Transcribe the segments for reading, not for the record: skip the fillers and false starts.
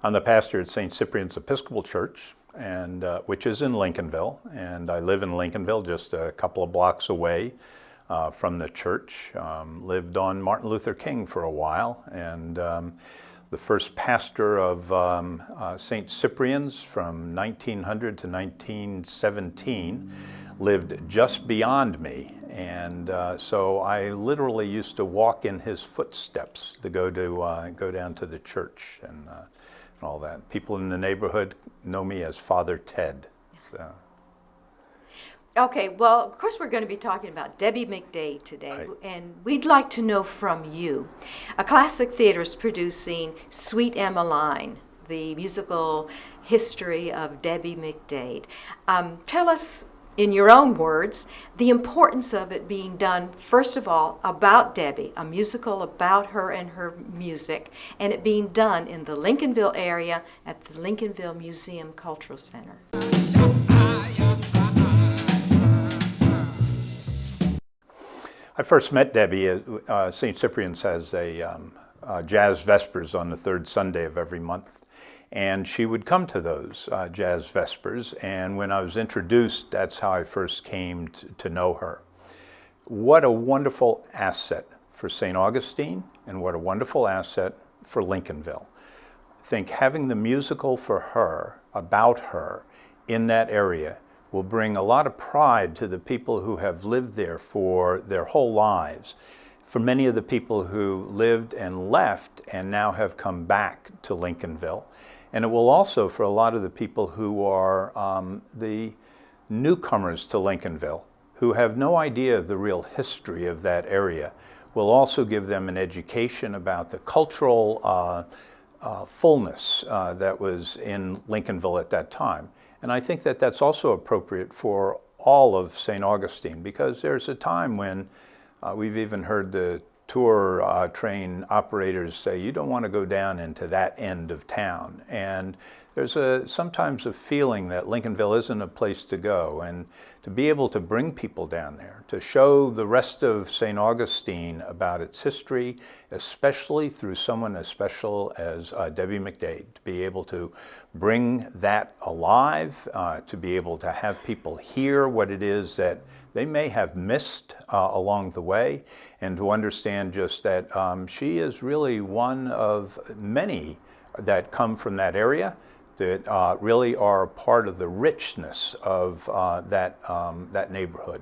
I'm the pastor at St. Cyprian's Episcopal Church, and which is in Lincolnville, and I live in Lincolnville, just a couple of blocks away from the church. Lived on Martin Luther King for a while, and the first pastor of St. Cyprian's from 1900 to 1917 lived just beyond me, and so I literally used to walk in his footsteps to go down to the church and all that. People in the neighborhood know me as Father Ted. So. Okay, well, of course we're going to be talking about Debbie McDade today, Right. And we'd like to know from you. A Classic Theater is producing Sweet Emmeline, the musical history of Debbie McDade. Tell us, in your own words, the importance of it being done, first of all, about Debbie, a musical about her and her music, and it being done in the Lincolnville area at the Lincolnville Museum Cultural Center. I first met Debbie at St. Cyprian's has a jazz vespers on the third Sunday of every month. And she would come to those jazz vespers, and when I was introduced, that's how I first came to know her. What a wonderful asset for St. Augustine, and what a wonderful asset for Lincolnville. I think having the musical for her, about her, in that area will bring a lot of pride to the people who have lived there for their whole lives. For many of the people who lived and left and now have come back to Lincolnville. And it will also, for a lot of the people who are the newcomers to Lincolnville, who have no idea of the real history of that area, will also give them an education about the cultural fullness that was in Lincolnville at that time. And I think that that's also appropriate for all of St. Augustine, because there's a time when we've even heard the tour train operators say, you don't want to go down into that end of town. And there's sometimes a feeling that Lincolnville isn't a place to go. And to be able to bring people down there, to show the rest of St. Augustine about its history, especially through someone as special as Debbie McDade, to be able to bring that alive, to be able to have people hear what it is that they may have missed along the way, and to understand just that she is really one of many that come from that area that really are part of the richness of that neighborhood.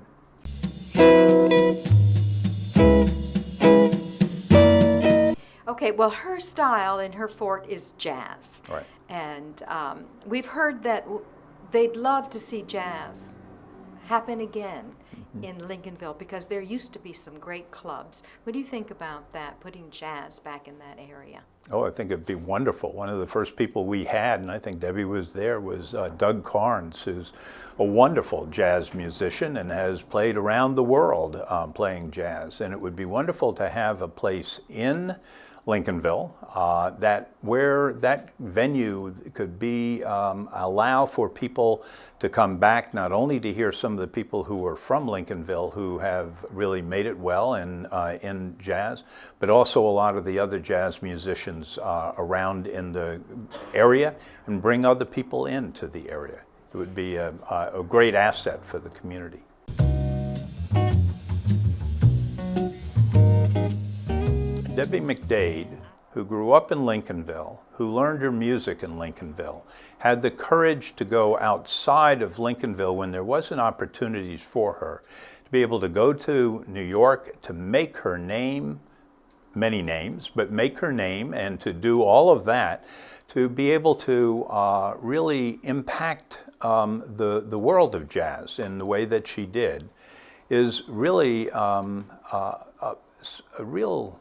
Okay, well, her style and her forte is jazz. Right. And we've heard that they'd love to see jazz happen again in Lincolnville, because there used to be some great clubs. What do you think about that, putting jazz back in that area? Oh, I think it'd be wonderful. One of the first people we had, and I think Debbie was there, was Doug Carnes, who's a wonderful jazz musician and has played around the world playing jazz. And it would be wonderful to have a place in Lincolnville where that venue could be allow for people to come back, not only to hear some of the people who are from Lincolnville who have really made it well in jazz, but also a lot of the other jazz musicians around in the area, and bring other people into the area. It would be a great asset for the community. Debbie McDade, who grew up in Lincolnville, who learned her music in Lincolnville, had the courage to go outside of Lincolnville when there wasn't opportunities for her, to be able to go to New York, to make her name, many names, but make her name, and to do all of that, to be able to really impact the world of jazz in the way that she did, is really a real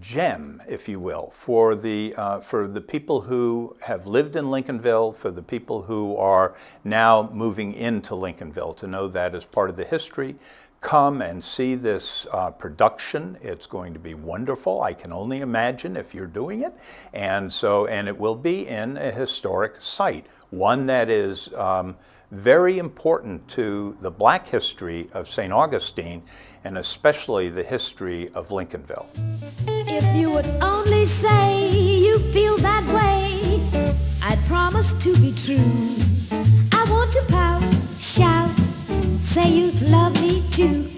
gem, if you will, for the people who have lived in Lincolnville, for the people who are now moving into Lincolnville, to know that as part of the history. Come and see this production. It's going to be wonderful. I can only imagine if you're doing it. And it will be in a historic site, one that is very important to the Black history of St. Augustine, and especially the history of Lincolnville. If you would only say you feel that way, promise to be true. I want to pout, shout, say you love me too.